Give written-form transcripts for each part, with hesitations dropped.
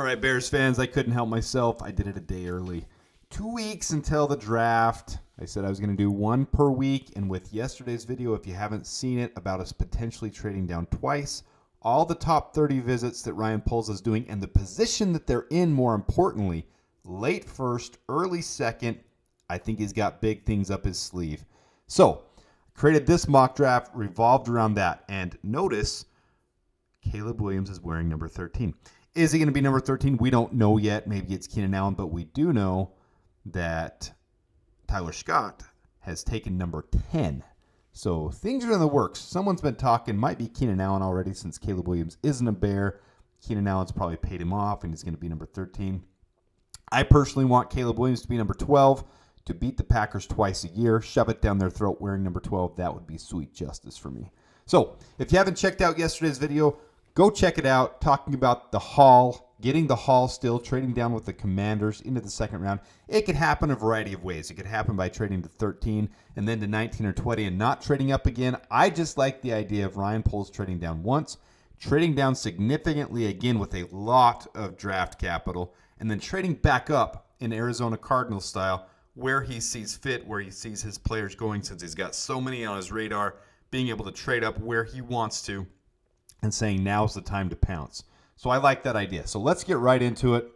All right, Bears fans, I couldn't help myself. I did it a day early. 2 weeks until the draft. I said I was going to do one per week, and with yesterday's video, if you haven't seen it, about us potentially trading down twice, all the top 30 visits that Ryan Poles is doing, and the position that they're in, more importantly, late first, early second, I think he's got big things up his sleeve. So, created this mock draft, revolved around that, and notice Caleb Williams is wearing number 13. Is he going to be number 13? We don't know yet. Maybe it's Keenan Allen, but we do know that Tyler Scott has taken number 10. So things are in the works. Someone's been talking, might be Keenan Allen already, since Caleb Williams isn't a Bear. Keenan Allen's probably paid him off, and he's going to be number 13. I personally want Caleb Williams to be number 12 to beat the Packers twice a year. Shove it down their throat wearing number 12. That would be sweet justice for me. So if you haven't checked out yesterday's video, go check it out, talking about the haul, getting the haul still, trading down with the Commanders into the second round. It could happen a variety of ways. It could happen by trading to 13 and then to 19 or 20 and not trading up again. I just like the idea of Ryan Poles trading down once, trading down significantly again with a lot of draft capital, and then trading back up in Arizona Cardinals style where he sees fit, where he sees his players going, since he's got so many on his radar, being able to trade up where he wants to, and saying now's the time to pounce. So I like that idea. So let's get right into it.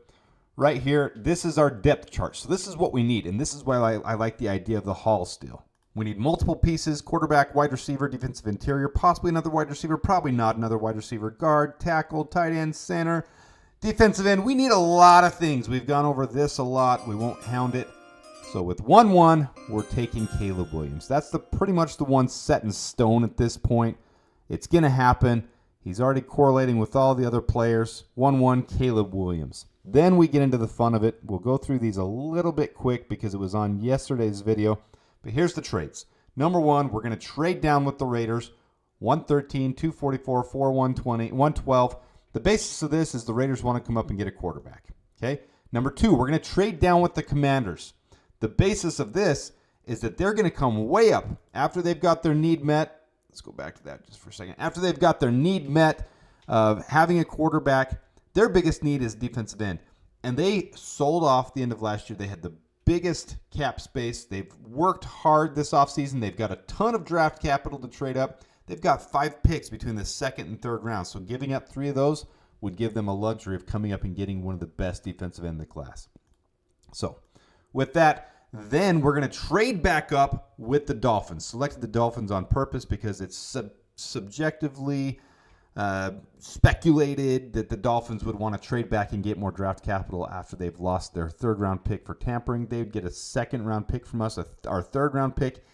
Right here, this is our depth chart. So this is what we need, and this is why I like the idea of the haul still. We need multiple pieces: quarterback, wide receiver, defensive interior, possibly another wide receiver, probably not another wide receiver, guard, tackle, tight end, center, defensive end. We need a lot of things. We've gone over this a lot. We won't hound it. So with 1-1, we're taking Caleb Williams. That's pretty much the one set in stone at this point. It's going to happen. He's already correlating with all the other players. 1-1, Caleb Williams. Then we get into the fun of it. We'll go through these a little bit quick because it was on yesterday's video. But here's the trades. Number one, we're going to trade down with the Raiders. 113, 244, 4, 120, 112. The basis of this is the Raiders want to come up and get a quarterback. Okay. Number two, we're going to trade down with the Commanders. The basis of this is that they're going to come way up after they've got their need met. Let's go back to that just for a second. After they've got their need met of having a quarterback, their biggest need is defensive end. And they sold off the end of last year. They had the biggest cap space. They've worked hard this offseason. They've got a ton of draft capital to trade up. They've got 5 picks between the second and third round. So giving up 3 of those would give them a luxury of coming up and getting one of the best defensive end in the class. So with that, then we're going to trade back up with the Dolphins. Selected the Dolphins on purpose because it's subjectively speculated that the Dolphins would want to trade back and get more draft capital after they've lost their third-round pick for tampering. They would get a second-round pick from us, our third-round pick,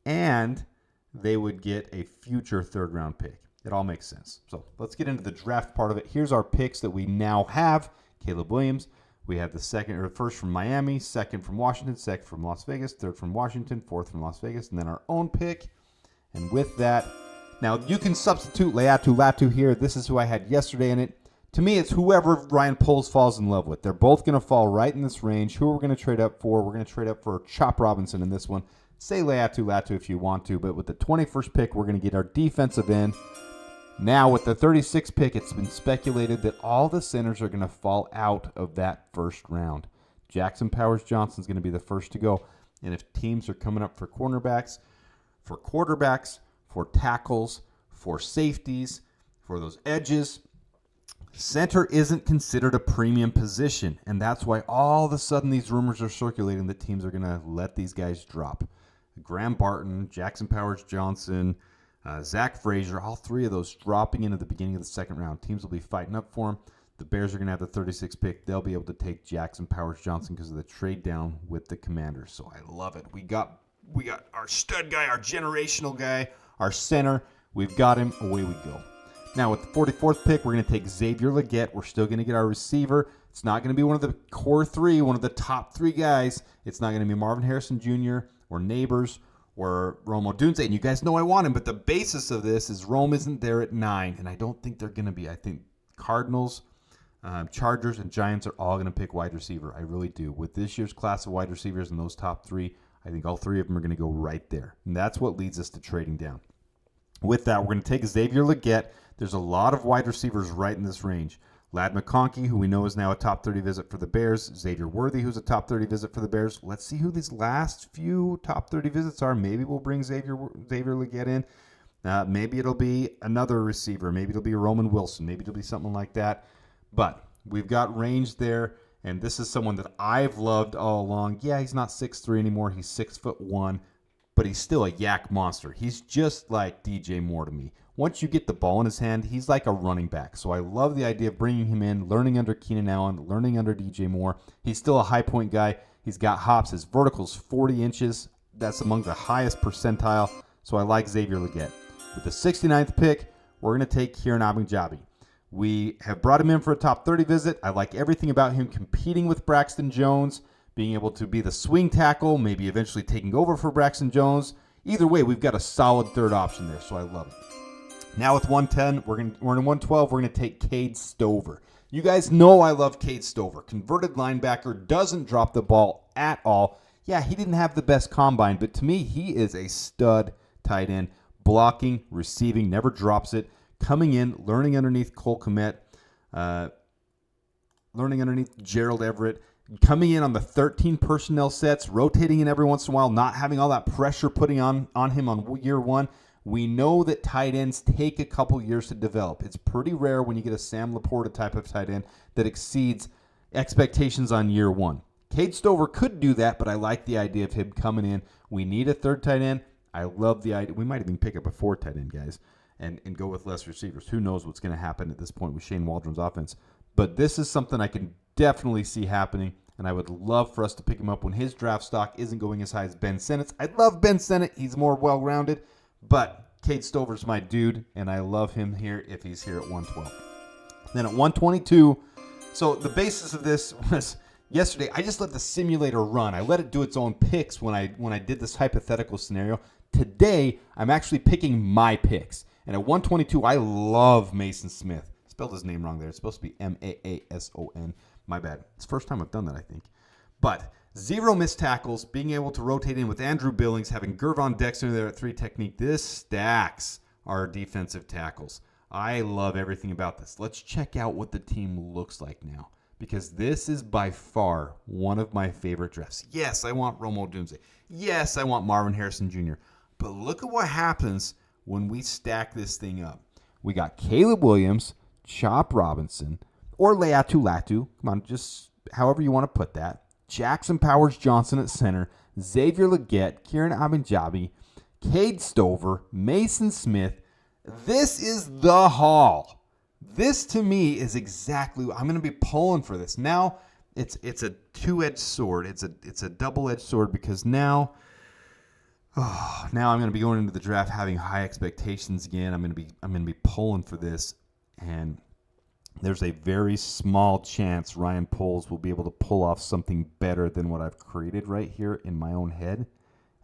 and they would get a future third-round pick. It all makes sense. So let's get into the draft part of it. Here's our picks that we now have. Caleb Williams. We have the first from Miami, second from Washington, second from Las Vegas, third from Washington, fourth from Las Vegas, and then our own pick. And with that, now you can substitute Leatu Latu here. This is who I had yesterday in it. To me, it's whoever Ryan Poles falls in love with. They're both going to fall right in this range. Who are we going to trade up for? We're going to trade up for Chop Robinson in this one. Say Leatu Latu if you want to, but with the 21st pick, we're going to get our defensive end. Now, with the 36th pick, it's been speculated that all the centers are going to fall out of that first round. Jackson Powers-Johnson's going to be the first to go. And if teams are coming up for cornerbacks, for quarterbacks, for tackles, for safeties, for those edges, center isn't considered a premium position. And that's why all of a sudden these rumors are circulating that teams are going to let these guys drop. Graham Barton, Jackson Powers-Johnson, Zach Frazier, all 3 of those dropping into the beginning of the second round. Teams will be fighting up for them. The Bears are going to have the 36th pick. They'll be able to take Jackson Powers-Johnson because of the trade down with the Commanders. So I love it. We got our stud guy, our generational guy, our center. We've got him. Away we go. Now with the 44th pick, we're going to take Xavier Legette. We're still going to get our receiver. It's not going to be one of the core 3, one of the top 3 guys. It's not going to be Marvin Harrison Jr. or Nabers or Rome Odunze, and you guys know I want him, but the basis of this is Rome isn't there at 9, and I don't think they're going to be. I think Cardinals, Chargers, and Giants are all going to pick wide receiver. I really do. With this year's class of wide receivers and those top 3, I think all 3 of them are going to go right there, and that's what leads us to trading down. With that, we're going to take Xavier Legette. There's a lot of wide receivers right in this range. Ladd McConkey, who we know is now a top 30 visit for the Bears. Xavier Worthy, who's a top 30 visit for the Bears. Let's see who these last few top 30 visits are. Maybe we'll bring Xavier Legette in. Maybe it'll be another receiver. Maybe it'll be Roman Wilson. Maybe it'll be something like that. But we've got range there, and this is someone that I've loved all along. Yeah, he's not 6'3" anymore. He's 6'1", but he's still a yak monster. He's just like DJ Moore to me. Once you get the ball in his hand, he's like a running back. So I love the idea of bringing him in, learning under Keenan Allen, learning under DJ Moore. He's still a high point guy. He's got hops. His vertical's 40 inches. That's among the highest percentile. So I like Xavier Legette. With the 69th pick, we're going to take Kieran Abenjabi. We have brought him in for a top 30 visit. I like everything about him competing with Braxton Jones, being able to be the swing tackle, maybe eventually taking over for Braxton Jones. Either way, we've got a solid third option there, so I love it. Now with 110, we're in 112, we're going to take Cade Stover. You guys know I love Cade Stover. Converted linebacker, doesn't drop the ball at all. Yeah, he didn't have the best combine, but to me, he is a stud tight end. Blocking, receiving, never drops it. Coming in, learning underneath Cole Kmet, learning underneath Gerald Everett. Coming in on the 13 personnel sets, rotating in every once in a while, not having all that pressure putting on him on year one. We know that tight ends take a couple years to develop. It's pretty rare when you get a Sam Laporta type of tight end that exceeds expectations on year one. Cade Stover could do that, but I like the idea of him coming in. We need a third tight end. I love the idea. We might even pick up a fourth tight end, guys, and go with less receivers. Who knows what's going to happen at this point with Shane Waldron's offense. But this is something I can definitely see happening, and I would love for us to pick him up when his draft stock isn't going as high as Ben Sennett's. I love Ben Sennett. He's more well-rounded. But Cade Stover's my dude, and I love him here if he's here at 112. Then at 122, so the basis of this was yesterday, I just let the simulator run. I let it do its own picks when I did this hypothetical scenario. Today, I'm actually picking my picks. And at 122, I love Mason Smith. Spelled his name wrong there. It's supposed to be Maason. My bad. It's the first time I've done that, I think. But 0 missed tackles, being able to rotate in with Andrew Billings, having Gervon Dexter there at 3 technique. This stacks our defensive tackles. I love everything about this. Let's check out what the team looks like now, because this is by far one of my favorite drafts. Yes, I want Rome Odunze. Yes, I want Marvin Harrison Jr. But look at what happens when we stack this thing up. We got Caleb Williams, Chop Robinson, or Leatu Latu. Come on, just however you want to put that. Jackson Powers Johnson at center, Xavier Legette, Kieran Abenjabi, Cade Stover, Mason Smith. This is the haul. This to me is exactly, I'm going to be pulling for this. Now it's a two-edged sword. It's a double-edged sword, because now I'm going to be going into the draft having high expectations again. I'm going to be pulling for this, and there's a very small chance Ryan Poles will be able to pull off something better than what I've created right here in my own head.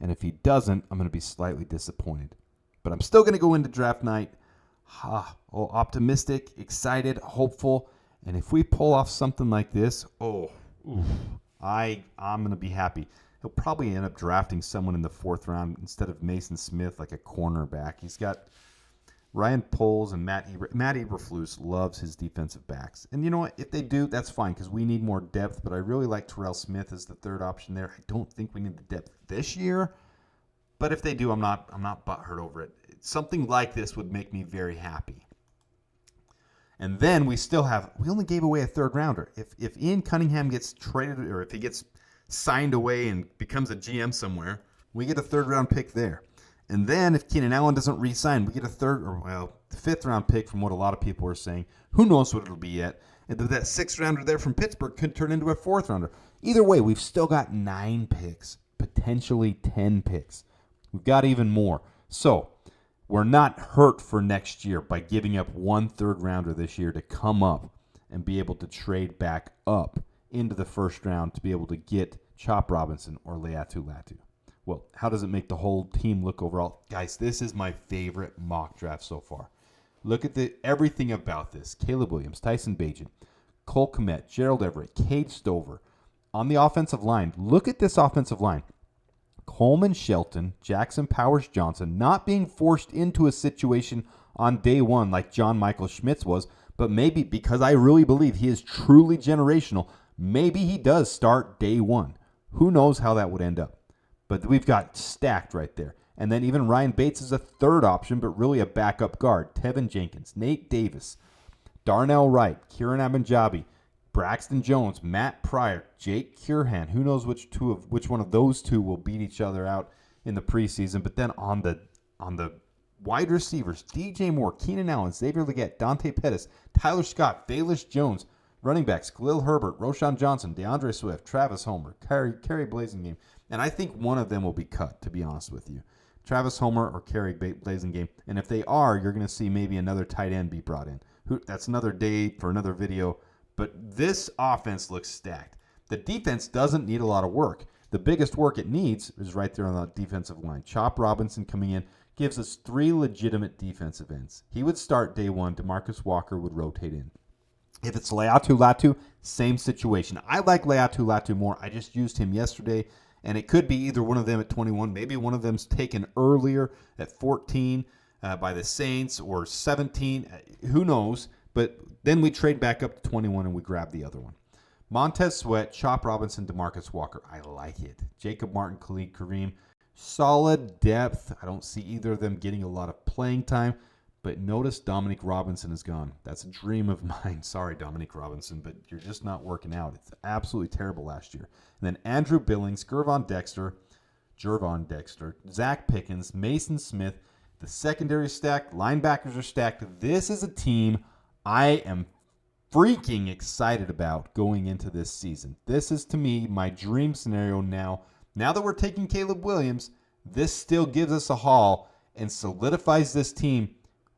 And if he doesn't, I'm going to be slightly disappointed. But I'm still going to go into draft night optimistic, excited, hopeful. And if we pull off something like this, I'm going to be happy. He'll probably end up drafting someone in the 4th round instead of Mason Smith, like a cornerback. He's got Ryan Poles and Matt Eberflus loves his defensive backs. And you know what? If they do, that's fine, because we need more depth. But I really like Terrell Smith as the 3rd option there. I don't think we need the depth this year. But if they do, I'm not butthurt over it. Something like this would make me very happy. And then we only gave away a 3rd rounder. If Ian Cunningham gets traded, or if he gets signed away and becomes a GM somewhere, we get a 3rd round pick there. And then if Keenan Allen doesn't re-sign, we get a 5th round pick from what a lot of people are saying. Who knows what it'll be yet. And that 6th rounder there from Pittsburgh could turn into a 4th rounder. Either way, we've still got 9 picks, potentially 10 picks. We've got even more. So we're not hurt for next year by giving up 1 3rd rounder this year to come up and be able to trade back up into the 1st round to be able to get Chop Robinson or Leatu Latu. Well, how does it make the whole team look overall? Guys, this is my favorite mock draft so far. Look at everything about this. Caleb Williams, Tyson Bagent, Cole Kmet, Gerald Everett, Cade Stover. On the offensive line, look at this offensive line. Coleman Shelton, Jackson Powers Johnson, not being forced into a situation on day one like John Michael Schmitz was, But maybe, because I really believe he is truly generational, maybe he does start day one. Who knows how that would end up? But we've got stacked right there. And then even Ryan Bates is a third option, but really a backup guard. Tevin Jenkins, Nate Davis, Darnell Wright, Kieran Abenjabi, Braxton Jones, Matt Pryor, Jake Curhan. Who knows which one of those two will beat each other out in the preseason? But then on the wide receivers, DJ Moore, Keenan Allen, Xavier Legette, Dante Pettis, Tyler Scott, Bayless Jones. Running backs, Khalil Herbert, Roshan Johnson, DeAndre Swift, Travis Homer, Kerry Blasingame. And I think one of them will be cut, to be honest with you. Travis Homer or Kerry Blasingame. And if they are, you're going to see maybe another tight end be brought in. That's another day for another video. But this offense looks stacked. The defense doesn't need a lot of work. The biggest work it needs is right there on the defensive line. Chop Robinson coming in gives us 3 legitimate defensive ends. He would start day one. DeMarcus Walker would rotate in. If it's Leatu Latu, same situation. I like Leatu Latu more. I just used him yesterday, and it could be either one of them at 21. Maybe one of them's taken earlier at 14 by the Saints, or 17. Who knows? But then we trade back up to 21 and we grab the other one. Montez Sweat, Chop Robinson, DeMarcus Walker. I like it. Jacob Martin, Khalid Kareem. Solid depth. I don't see either of them getting a lot of playing time. But notice Dominic Robinson is gone. That's a dream of mine. Sorry, Dominic Robinson, but you're just not working out. It's absolutely terrible last year. And then Andrew Billings, Gervon Dexter, Zach Pickens, Mason Smith. The secondary is stacked. Linebackers are stacked. This is a team I am freaking excited about going into this season. This is, to me, my dream scenario now. Now that we're taking Caleb Williams, this still gives us a haul and solidifies this team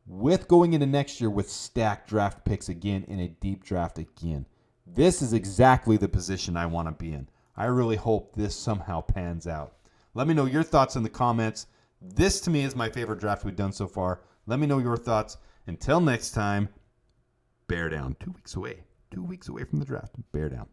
with going into next year with stacked draft picks again in a deep draft again. This is exactly the position I want to be in. I really hope this somehow pans out. Let me know your thoughts in the comments. This, to me, is my favorite draft we've done so far. Let me know your thoughts. Until next time, bear down. 2 weeks away. 2 weeks away from the draft. Bear down.